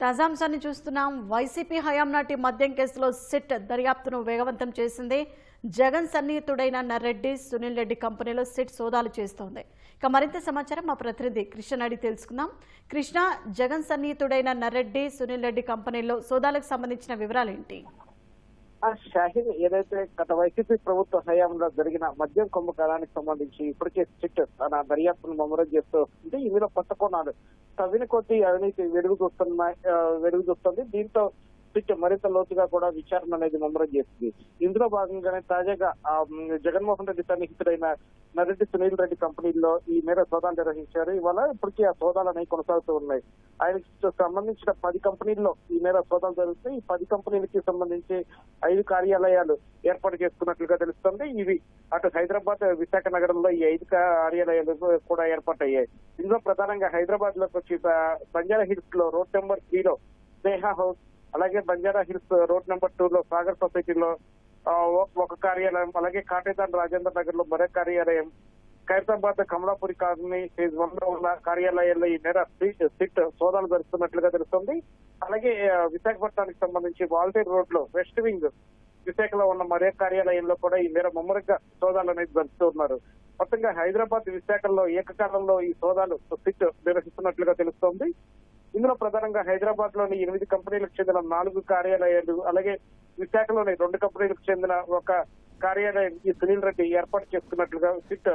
తాజాంశాన్ని చూస్తున్నాం. వైసీపీ హయాం నాటి మద్యం కేసులో సిట్ దర్యాప్తును వేగవంతం చేసింది. జగన్ సన్నిహితుడైన నర్రెడ్డి, సునీల్ రెడ్డి కంపెనీలో సిట్ సోదాలు చేస్తోంది. ఇక మరింత సమాచారం మా ప్రతినిధి కృష్ణ అడిగి తెలుసుకుందాం. కృష్ణ, జగన్ సన్నిహితుడైన నర్రెడ్డి, సునీల్ రెడ్డి కంపెనీలో సోదాలకు సంబంధించిన వివరాలు ఏంటి? షాహీన్, ఏదైతే గత వైసీపీ ప్రభుత్వ హయాంలో జరిగిన మద్యం కుంభకోణానికి సంబంధించి ఇప్పటికే సిట్ తన దర్యాప్తును ముమ్మరం చేస్తూ వస్తుంది. ఇందులో కొత్త కోణాలు తవ్విన కొద్దీ అవినీతి వెలుగు చూస్తుంది. దీంతో సిట్ మరింత లోతుగా కూడా విచారణ అనేది ముమ్మరం చేస్తుంది. ఇందులో భాగంగానే తాజాగా జగన్మోహన్ రెడ్డి సన్నిహితుడైన నరెడ్డి, సునీల్ రెడ్డి కంపెనీల్లో ఈ మేర సోదాలు నిర్వహించారు. ఇవాళ ఇప్పటికీ ఆ సోదాలు అనేవి కొనసాగుతూ ఉన్నాయి. ఆయనకు సంబంధించిన 10 కంపెనీల్లో ఈ మేర సోదాలు జరుగుతాయి. ఈ 10 కంపెనీలకి సంబంధించి 5 కార్యాలయాలు ఏర్పాటు చేసుకున్నట్లుగా తెలుస్తుంది. ఇవి అటు హైదరాబాద్, విశాఖ నగరంలో ఈ 5 కార్యాలయాలు కూడా ఏర్పాటయ్యాయి. ఇందులో ప్రధానంగా హైదరాబాద్ లోకి వచ్చి బంజారా హిల్స్ లో రోడ్ నెంబర్ 3 లో స్నేహ హౌస్, అలాగే బంజారా హిల్స్ రోడ్ నెంబర్ 2 లో సాగర్ సొసైటీలో ఒక కార్యాలయం, అలాగే కాటేదాన్ రాజేంద్ర నగర్ లో మరో కార్యాలయం, ఖైరతాబాద్ కమలాపురి కాలనీ ఫేజ్ 1 లో ఉన్న కార్యాలయాల్లో ఈ మేర సిట్ సోదాలు జరుపుతున్నట్లుగా తెలుస్తుంది. అలాగే విశాఖపట్నానికి సంబంధించి వాల్తేర్ రోడ్ లో వెస్ట్ వింగ్ విశాఖలో ఉన్న మరో కార్యాలయంలో కూడా ఈ మేర ముమ్మరంగా సోదాలు అనేది జరుపుతున్నారు. మొత్తంగా హైదరాబాద్, విశాఖలో ఏకకాలంలో ఈ సోదాలు సిట్ నిర్వహిస్తున్నట్లుగా తెలుస్తోంది. ఇందులో ప్రధానంగా హైదరాబాద్ లోని 8 కంపెనీలకు చెందిన 4 కార్యాలయాలు, అలాగే విశాఖలోని 2 కంపెనీలకు చెందిన ఒక కార్యాలయం ఈ సునీల్ రెడ్డి ఏర్పాటు చేసుకున్నట్లుగా సిట్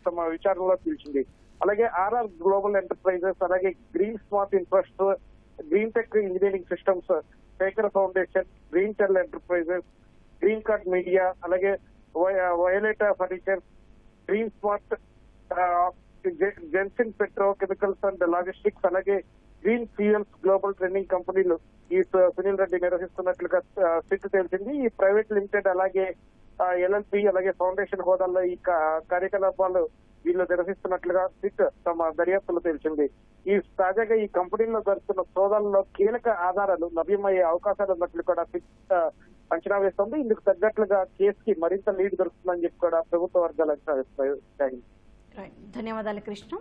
తమ విచారణలో తెలిసింది. అలాగే ఆర్ఆర్ గ్లోబల్ ఎంటర్ప్రైజెస్, అలాగే Green Smart Infrastructure, Green Tech Engineering Systems, Shekhar Foundation, Green Tel Enterprises, Green Card Media, అలాగే Violeta Furniture, Green Smart, Jensin Petro Chemicals and Logistics, అలాగే గ్రీన్ ఫ్యూయల్స్ గ్లోబల్ ట్రెండింగ్ కంపెనీలు ఈ సునీల్ రెడ్డి నిర్వహిస్తున్నట్లుగా సిట్ తెలిసింది. ఈ private limited, అలాగే LLP, అలాగే foundation హోదాల్లో ఈ కార్యకలాపాలు వీళ్ళు నిర్వహిస్తున్నట్లుగా సిట్ తమ దర్యాప్తులో తెలిసింది. తాజాగా ఈ కంపెనీల్లో జరుగుతున్న సోదాలలో కీలక ఆధారాలు లభ్యమయ్యే అవకాశాలు ఉన్నట్లు కూడా సిట్ అంచనా వేస్తోంది. ఇందుకు తగ్గట్లుగా కేసుకి మరింత లీడ్ దొరుకుతుందని చెప్పి కూడా ప్రభుత్వ వర్గాలు అంచనా వేస్తాయి. ధన్యవాదాలు కృష్ణ.